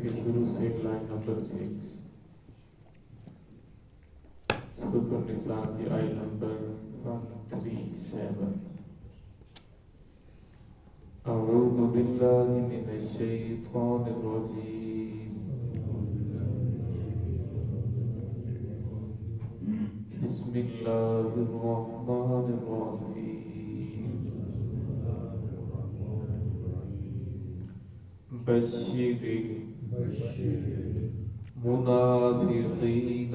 کے شروع سے لائن نمبر 6 سورۃ النساء کی آیت نمبر 137. اعوذ باللہ من الشیطان الرجیم. بسم اللہ الرحمن الرحیم. بشر المنافقین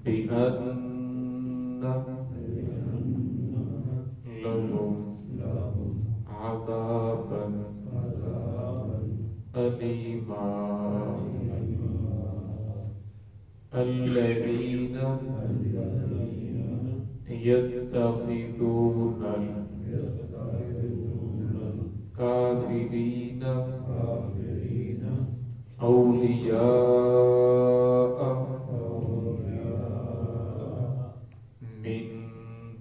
بأن لهم عذابا أليما الذين يتخذون الكافرين أولياء من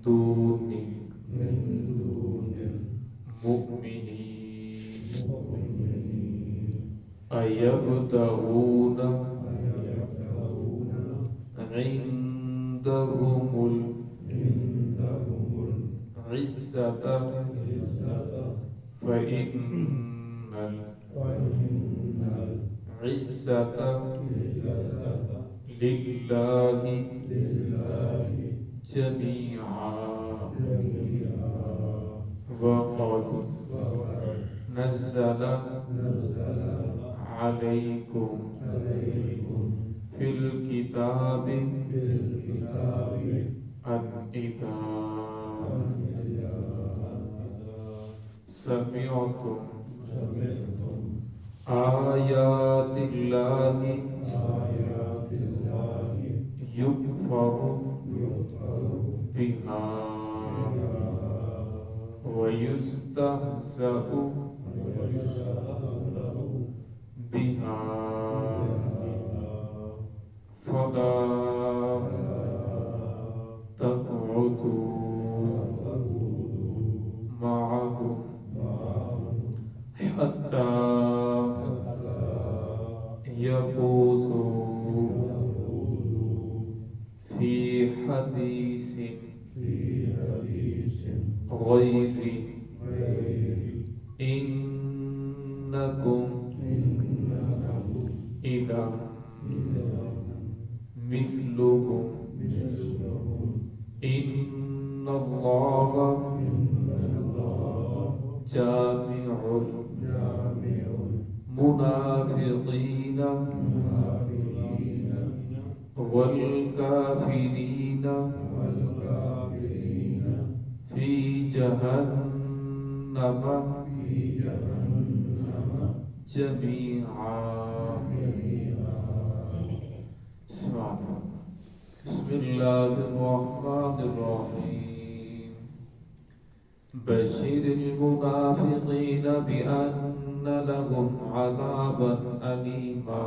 دون المؤمنين أيبتغون عندهم العزة فإن العزة لله جميعا وقد نزل عليكم في الكتاب أن إذا سمعتم آيات الله يكفر بها ويستهزأ بها فلا تقعدوا معهم حتى يخوضوا في حديث غيره إنكم إذا مثلهم إن الله جامع المنافقين والكافرين في جهنم جميعا. بسم اللہ الرحمن الرحیم. بشر المنافقین بأن لهم عذابا أليما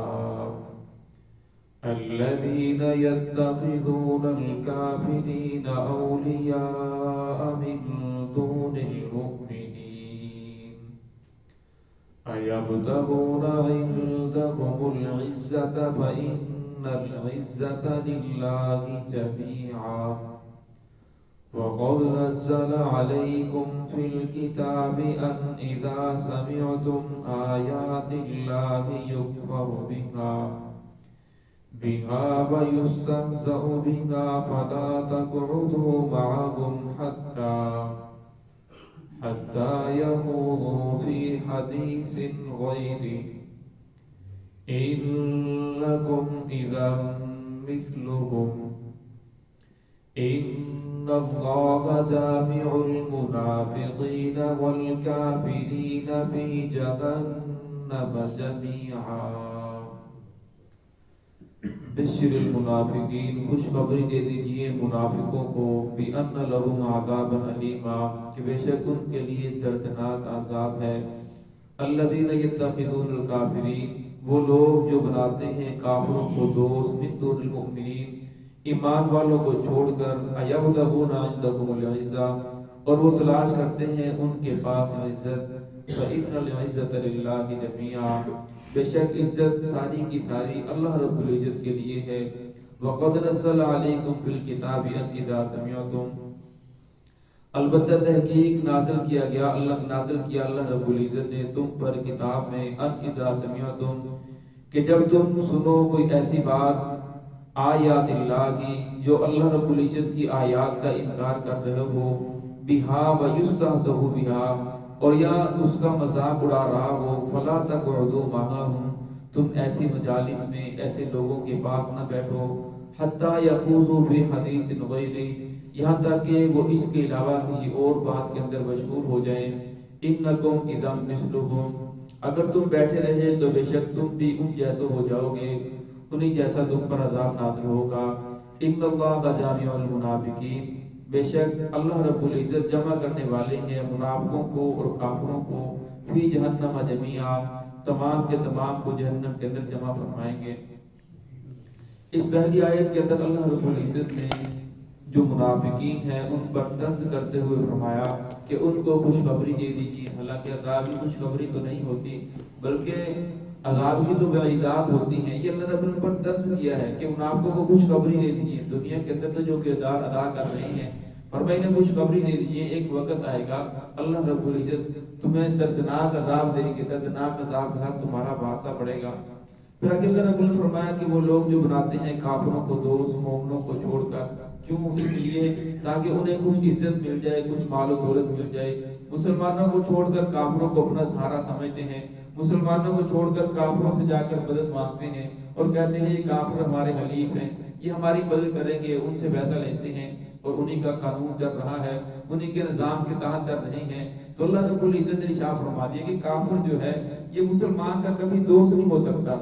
الذين يتخذون الكافرين أولياء من دون المؤمنين أيبتغون عندهم العزة فإن العزة لله جميعا وقد نزل عليكم في الكتاب أن إذا سمعتم آيات الله يكفر بها ويستهزأ بها فلا تقعدوا معهم حتى يخوضوا في حديث غيره إنكم إذا مثلهم إن الله جامع المنافقين والكافرين في جهنم جميعا. بشر المنافقین، خوشخبری دے دیجئے منافقوں کو، بِأَنَّ لَهُمْ عَذَابًا أَلِيمًا کہ بے شک ان کے لیے دردناک عذاب ہے. الَّذِينَ يَتَّخِذُونَ الْكَافِرِينَ وہ لوگ جو بناتے ہیں کافروں کو دوست، مِن دُونِ الْمُؤْمِنِينَ ایمان والوں کو چھوڑ کر، أَيَبْتَغُونَ عِندَهُمُ الْعِزَّةَ اور وہ تلاش کرتے ہیں ان کے پاس عزت، فإن العزة لله جميعا، بے شک عزت ساری کی ساری اللہ رب العزت کے لیے ہے۔ وقد نزل علیکم فی الکتاب ان اذا سمعتم، البتہ تحقیق نازل کیا اللہ رب العزت نے تم پر کتاب میں ان اذا سمعتم، کہ جب تم سنو کوئی ایسی بات آیات اللہ کی جو اللہ رب العزت کی آیات کا انکار کر رہے ہو، بہا ویستہزأ بہا، اور یا اس کا مذاق اڑا رہا ہو، فلا تقعدوا معہم، تم ایسی مجالس میں ایسے لوگوں کے پاس نہ بیٹھو، حتی یخوضوا فی حدیث غیرہ، یہاں تک کہ وہ اس کے علاوہ کسی اور بات کے اندر مشغول ہو جائیں، انکم اذا مثلہم، اگر تم بیٹھے رہے تو بے شک تم بھی ان جیسے ہو جاؤ گے، انہی جیسا تم پر عذاب نازل ہوگا۔ ان اللہ جامع المنافقین، بے شک اللہ رب العزت جمع کرنے والے ہیں منافقوں کو اور کافروں کو، فی جہنم جمیعا، تمام کے تمام کو جہنم کے اندر جمع فرمائیں گے۔ اس پہلی آیت کے اندر اللہ رب العزت نے جو منافقین ہیں ان پر طنز کرتے ہوئے فرمایا کہ ان کو خوشخبری دے دیجیے، حالانکہ عذاب کی خوشخبری تو نہیں ہوتی بلکہ عذاب کی تو وعیدات ہوتی ہیں۔ یہ اللہ رب نے ان پر طنز کیا ہے کہ منافقوں کو خوشخبری دے دیجیے، دنیا کے اندر تو جو کردار ادا کر رہے ہیں، اور میں انہیں خوشخبری دے دیجیے، ایک وقت آئے گا اللہ رب العزت تمہیں دردناک عذاب دیں گے، دردناک عذاب کے ساتھ تمہارا واسطہ پڑے گا۔ پھر آگے اللہ رب نے فرمایا کہ وہ لوگ جو بناتے ہیں کافروں کو دوست مومنوں کو چھوڑ کر، کیوں؟ اس لیے تاکہ انہیں کچھ عزت مل جائے، کچھ مال و دولت مل جائے۔ مسلمانوں کو چھوڑ کر کافروں کو اپنا سہارا سمجھتے ہیں، مسلمانوں کو چھوڑ کر کافروں سے جا کر مدد مانگتے ہیں اور کہتے ہیں یہ کافر ہمارے حلیف ہیں، یہ ہماری مدد کریں گے، ان سے پیسہ لیتے ہیں اور انہی کا قانون چل رہا ہے، انہی کے نظام کے تحت چل رہے ہیں۔ تو اللہ رب العزت نے ارشاد فرما دیا کہ کافر جو ہے یہ مسلمان کا کبھی دوست نہیں ہو سکتا۔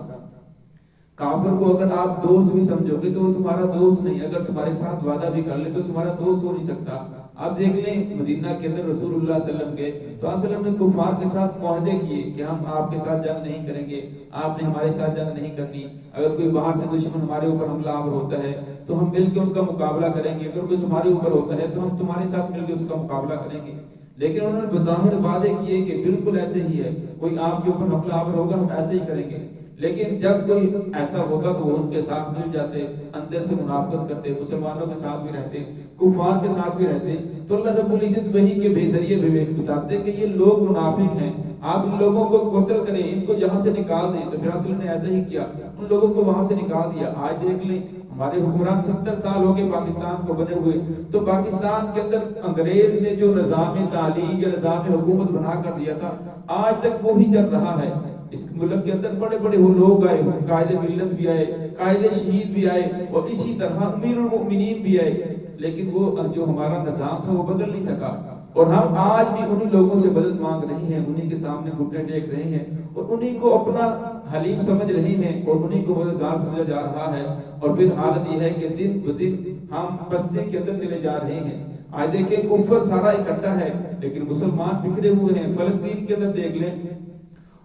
کافر کو اگر آپ دوست بھی سمجھو گے تو وہ تمہارا دوست نہیں، اگر تمہارے ساتھ وعدہ بھی کر لے تو تمہارا دوست ہو نہیں سکتا۔ آپ دیکھ لیں مدینہ کے اندر رسول اللہ صلی اللہ علیہ وسلم کے تو وسلم نے کفار کے ساتھ معاہدے کیے کہ ہم آپ کے ساتھ جنگ نہیں کریں گے، آپ نے ہمارے ساتھ جنگ نہیں کرنی، اگر کوئی باہر سے دشمن ہمارے اوپر حملہ آور ہوتا ہے تو ہم مل کے ان کا مقابلہ کریں گے، اگر کوئی تمہارے اوپر ہوتا ہے تو ہم تمہارے ساتھ مل کے اس کا مقابلہ کریں گے۔ لیکن انہوں نے بظاہر وعدے کیے کہ بالکل ایسے ہی ہے، کوئی آپ کے اوپر حملہ آور ہوگا ہم ایسے ہی کریں گے، لیکن جب کوئی ایسا ہوتا تو وہ ان کے ساتھ مل جاتے، اندر سے منافقت کرتے، مسلمانوں کے ساتھ بھی رہتے، کفار کے ساتھ بھی رہتے۔ تو اللہ رب العزت وحی کے بے ذریعے بتاتے کہ یہ لوگ منافق ہیں، آپ ان لوگوں کو قتل کریں، ان کو جہاں سے نکال دیں۔ تو پھر رسول نے ایسا ہی کیا، ان لوگوں کو وہاں سے نکال دیا۔ آج دیکھ لیں ہمارے حکمران 70 سال ہو گئے پاکستان کو بنے ہوئے، تو پاکستان کے اندر انگریز نے جو نظام تعلیم یا نظام حکومت بنا کر دیا تھا آج تک وہی چل رہا ہے۔ اس ملک کے اندر بڑے بڑے وہ لوگ آئے، قائد ملت بھی آئے، قائد شہید بھی آئے، اور اسی طرح امیر المؤمنین بھی آئے، لیکن وہ جو ہمارا نظام تھا وہ بدل نہیں سکا، اور ہم آج بھی انہی لوگوں سے مدد مانگ رہے ہیں، انہی کے سامنے گھٹنے ٹیک رہے ہیں، اور انہی کو اپنا حلیف سمجھ رہے ہیں، اور انہی کو مددگار سمجھا جا رہا ہے۔ اور پھر حالت یہ ہے کہ دن بدن ہم پستی کے اندر چلے جا رہے ہیں۔ آج دیکھیں کفر سارا اکٹھا ہے لیکن مسلمان بکھرے ہوئے ہیں۔ فلسطین کے اندر دیکھ لیں،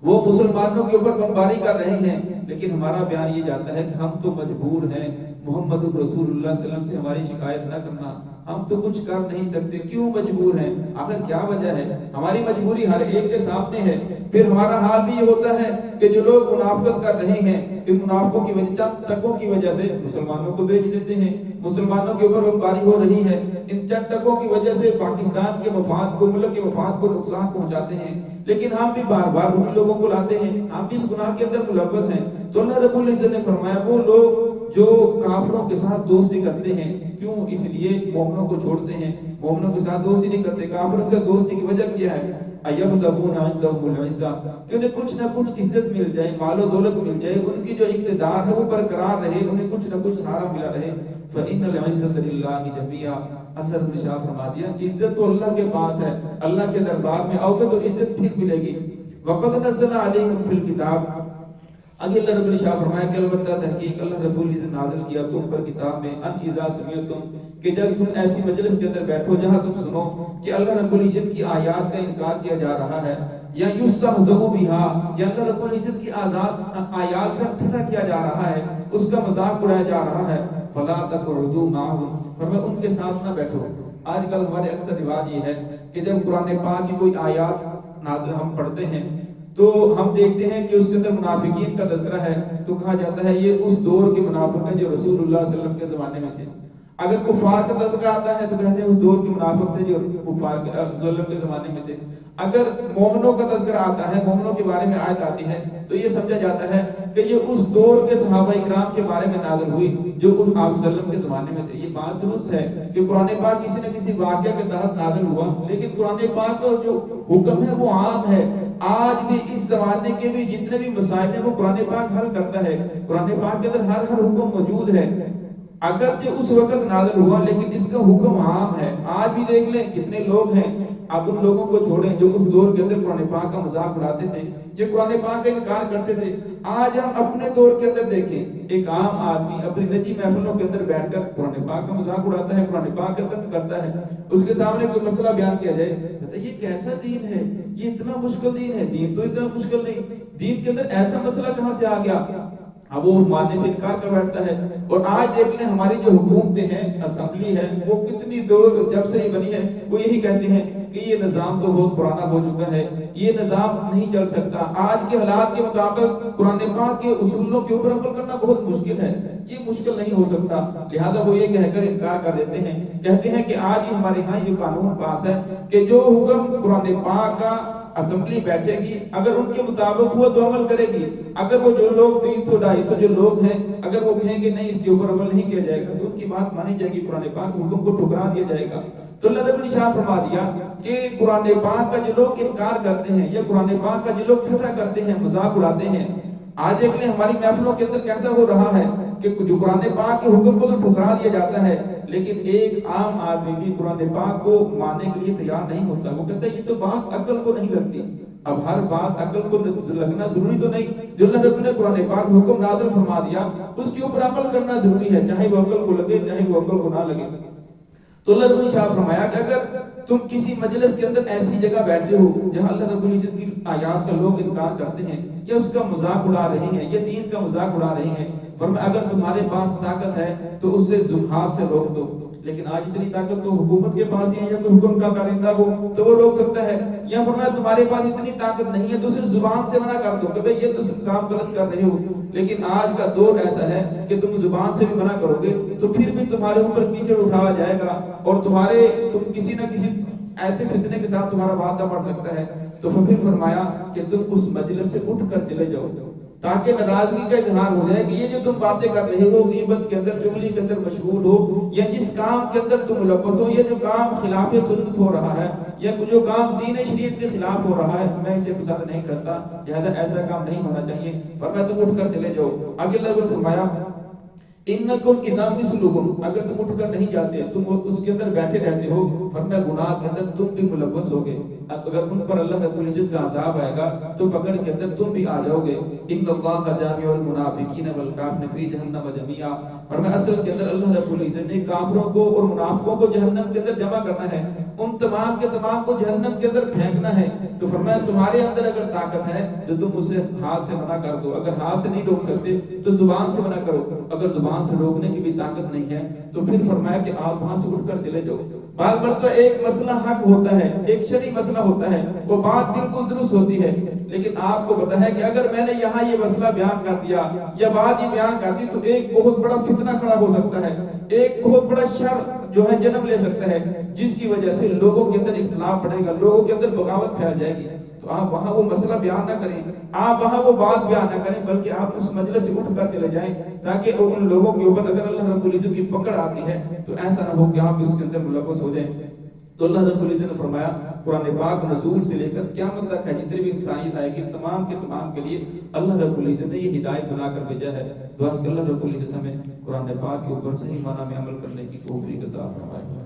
وہ مسلمانوں کے اوپر بمباری کر رہے ہیں، لیکن ہمارا بیان یہ جاتا ہے کہ ہم تو مجبور ہیں محمد رسول اللہ صلی اللہ علیہ وسلم سے ہماری شکایت نہ کرنا، ہم تو کچھ کر نہیں سکتے۔ کیوں مجبور ہیں؟ آخر کیا وجہ ہے؟ ہماری مجبوری ہر ایک کے سامنے ہے۔ پھر ہمارا حال بھی یہ ہوتا ہے کہ جو لوگ منافقت کر رہے ہیں، ان منافقوں کی وجہ، چند ٹکوں کی وجہ سے مسلمانوں کو بیچ دیتے ہیں، مسلمانوں کے اوپر بمباری ہو رہی ہے، ان چند ٹکوں کی وجہ سے پاکستان کے مفاد کو، ملک کے مفاد کو نقصان پہنچاتے ہیں، لیکن ہم بھی بار بار ان لوگوں کو لاتے ہیں، ہم بھی اس گناہ کے اندر ملوث ہیں۔ تو اللہ رب العزت نے فرمایا وہ لوگ جو کافروں کے ساتھ دوستی کرتے ہیں، کیوں؟ اس لیے مومنوں کو چھوڑتے ہیں، مومنوں کے ساتھ دوستی نہیں کرتے۔ کافروں کے دوستی کی وجہ کیا ہے؟ ایبتغون عندهم العزہ، کہ انہیں کچھ نہ کچھ عزت مل جائے، مال و دولت مل جائے، ان کی جو اقتدار ہے وہ برقرار رہے، انہیں کچھ نہ کچھ سہارا ملا رہے۔ فإن العزة لله جميعا، اللہ رب نے فرما دیا عزت تو اللہ کے پاس ہے، اللہ کے دربار میں آؤ گے تو عزت پھر ملے گی۔ وقد نزل علیکم فی الکتاب، آگے اللہ رب نے فرمایا کہ البتہ تحقیق اللہ رب العزت نازل کیا تم پر کتاب میں ان اذا سمعتم، کہ جب تم ایسی مجلس کے اندر بیٹھو جہاں تم سنو کہ اللہ رب العزت کی آیات کا انکار کیا جا رہا ہے، یا یستہزأ بہا، یا اللہ رب العزت کی آیات سے ٹھٹھا کیا جا رہا ہے، اس کا مذاق اڑایا جا رہا ہے، فلا تقعدوا معهم، فرمایا ان کے ساتھ نہ بیٹھو۔ آج کل ہمارے اکثر رواج یہ ہے کہ جب قرآن پاک کی کوئی آیات ہم پڑھتے ہیں تو ہم دیکھتے ہیں کہ اس کے اندر منافقین کا تذکرہ ہے، تو کہا جاتا ہے یہ اس دور کے منافق ہیں جو رسول اللہ صلی اللہ علیہ وسلم کے زمانے میں تھے۔ اگر کفار کا تذکرہ آتا ہے تو کہتے ہیں اس دور کے منافق تھے جو کفار کے رسول اللہ کے زمانے میں تھے۔ اگر مومنوں کا تذکرہ آتا ہے، مومنوں کے بارے میں آیت آتی ہے، تو یہ سمجھا جاتا ہے کہ یہ اس دور کے صحابہ اکرام کے بارے میں نازل ہوئی جو آپ صلی اللہ علیہ وسلم کے زمانے میں تھے۔ یہ بات درست ہے کہ قرآن پاک کسی نہ کسی واقعہ کے تحت نازل ہوا، لیکن قرآن پاک کا جو حکم ہے وہ عام ہے۔ آج بھی اس زمانے کے بھی جتنے بھی مسائل ہیں وہ قرآن پاک حل کرتا ہے۔ قرآن پاک کے اندر ہر حکم موجود ہے، اگرچہ اس وقت نازل ہوا لیکن اس کا حکم عام ہے۔ آج بھی دیکھ لیں کتنے لوگ ہیں، آپ ان لوگوں کو چھوڑیں جو اس دور کے اندر قرآن پاک کا مذاق اڑاتے تھے، یہ قرآن پاک کا انکار کرتے تھے۔ آج ہم اپنے دور کے اندر دیکھیں، ایک عام آدمی اپنی نجی محفلوں کے اندر بیٹھ کر قرآن پاک کا مذاق اڑاتا ہے، قرآن پاک کا تنقید کرتا ہے۔ اس کے سامنے کوئی مسئلہ بیان کیا جائے، کہتا ہے یہ کیسا دین ہے، یہ اتنا مشکل دین ہے۔ دین تو اتنا مشکل نہیں، دین کے اندر ایسا مسئلہ کہاں سے آ گیا؟ اب وہ ماننے سے انکار کر بیٹھتا ہے۔ اور آج دیکھ لیں ہماری جو حکومتیں ہیں، اسمبلی ہے، وہ کتنی دور جب سے ہی بنی ہے وہ یہی کہتے ہیں کہ یہ نظام تو بہت پرانا ہو چکا ہے، یہ نظام نہیں چل سکتا۔ آج کے حالات کے مطابق قرآن پاک کے اصولوں کے اوپر عمل کرنا بہت مشکل ہے، یہ مشکل نہیں ہو سکتا۔ لہذا وہ یہ کہہ کر انکار کر دیتے ہیں، کہتے ہیں کہ آج ہی ہمارے ہاں یہ قانون پاس ہے کہ جو حکم قرآن پاک کا اسمبلی بیٹھے گی اگر ان کے مطابق ہوا تو عمل کرے گی۔ اگر وہ جو لوگ 300-250 جو لوگ ہیں اگر وہ کہیں گے نہیں اس کے اوپر عمل نہیں کیا جائے گا تو ان کی بات مانی جائے گی، قرآن پاک حکم کو ٹھکرا دیا جائے گا۔ تو اللہ رب نے ارشاد فرما دیا کہ قرآن پاک کا جو لوگ انکار کرتے ہیں یا قرآن پاک کا جو لوگ ٹھٹھا کرتے ہیں، مذاق اڑاتے ہیں، آج دیکھ لیں ہماری محفلوں کے اندر کیسا ہو رہا ہے کہ جو قرآن پاک کے حکم کو تو ٹھکرا دیا جاتا ہے، لیکن ایک عام آدمی بھی قرآن پاک کو ماننے کے لیے تیار نہیں ہوتا۔ وہ کہتا ہے یہ تو بات عقل کو نہیں لگتی۔ اب ہر بات عقل کو لگنا ضروری تو نہیں، جو اللہ رب نے قرآن پاک حکم نازل فرما دیا اس کے اوپر عمل کرنا ضروری ہے، چاہے وہ عقل کو لگے چاہے وہ عقل کو نہ لگے۔ تو اللہ رب نے شاہ فرمایا کہ اگر تم کسی مجلس کے اندر ایسی جگہ بیٹھے ہو جہاں اللہ رب العزت کی آیات کا لوگ انکار کرتے ہیں یا اس کا مذاق اڑا رہے ہیں یا دین کا مذاق اڑا رہے ہیں، فرمایا اگر تمہارے پاس طاقت ہے تو اس سے ہاتھ سے روک دو۔ لیکن آج اتنی طاقت تو حکومت کے پاس ہی ہے، یا کوئی حکم کا کارندہ ہو تو وہ روک سکتا ہے۔ یا فرمایا تمہارے پاس اتنی طاقت نہیں ہے تو اسے زبان سے منع کر دو کہ بھئی یہ تو کام غلط کر رہے ہو۔ لیکن آج کا دور ایسا ہے کہ تم زبان سے بھی منع کرو گے تو پھر بھی تمہارے اوپر کیچڑ اٹھایا جائے گا اور تم کسی نہ کسی ایسے فتنے کے ساتھ تمہارا واقعہ پڑ سکتا ہے۔ تو پھر فرمایا کہ تم اس مجلس سے اٹھ کر چلے جاؤ تاکہ ناراضگی کا اظہار ہو جائے کہ یہ جو تم باتیں کر رہے ہو، غیبت کے اندر، چغلی کے اندر مشغول ہو، یا جس کام کے اندر تم ملوث ہو، یہ جو کام خلاف سنت ہو رہا ہے یا جو کام دین شریعت کے خلاف ہو رہا ہے، میں اسے پسند نہیں کرتا، لہذا ایسا کام نہیں ہونا چاہیے۔ فرمایا تم اٹھ کر چلے جاؤ۔ آگے اللہ نے فرمایا انکم اذا مثلهم، اگر تم اٹھ کر نہیں جاتے، تم اس کے اندر بیٹھے رہتے ہو، فرمایا گناہ کے اندر تم بھی ملوث ہوگے۔ اگر ان پر اللہ رب العزت کا عذاب آئے گا تو پکڑ کے اندر تم بھی آ جاؤ گے۔ ان اللہ جامع المنافقین والکافرین فی جہنم جميعا، فرمایا اصل کے اندر اللہ رب العزت نے کافروں کو اور منافقوں کو جہنم کے اندر جمع کرنا ہے، ان تمام کے تمام کو جہنم کے اندر پھینکنا ہے۔ تو فرمایا تمہارے اندر اگر طاقت ہے تو تم اسے ہاتھ سے منع کر دو، اگر ہاتھ سے نہیں روک سکتے تو زبان سے منع کرو، اگر زبان سے روکنے کی بھی طاقت نہیں ہے تو پھر فرمایا کہ آپ وہاں سے اٹھ کر چلے جاؤ۔ بعض مرتبہ ایک مسئلہ حق ہوتا ہے، ایک شرعی مسئلہ ہوتا ہے، وہ بات بالکل درست ہوتی ہے، لیکن آپ کو پتا ہے کہ اگر میں نے یہاں یہ مسئلہ بیان کر دیا یا بات یہ بیان کر دی تو ایک بہت بڑا فتنہ کھڑا ہو سکتا ہے، ایک بہت بڑا شر جو ہے جنم لے سکتا ہے، جس کی وجہ سے لوگوں کے اندر اختلاف بڑھے گا، لوگوں کے اندر بغاوت پھیل جائے گی۔ تو آپ وہاں وہ مسئلہ بیان نہ کریں، آپ وہاں وہ بات بیان نہ کریں، بلکہ آپ اس مجلس سے اٹھ کر چلے جائیں تاکہ ان لوگوں کے اوپر اگر اللہ رب العزت کی پکڑ آتی ہے تو ایسا نہ ہو کہ آپ اس کے اندر ملوث ہو جائیں۔ تو اللہ رب العزت نے فرمایا قرآن پاک نزول سے لے کر قیامت تک ہے جتنی بھی انسانیت آئے گی تمام کے تمام کے لیے اللہ رب العزت نے یہ ہدایت بنا کر بھیجا ہے۔ دعا کہ اللہ رب العزت ہمیں قرآن پاک کے اوپر صحیح معنی میں عمل کرنے کی توفیق عطا فرمائے۔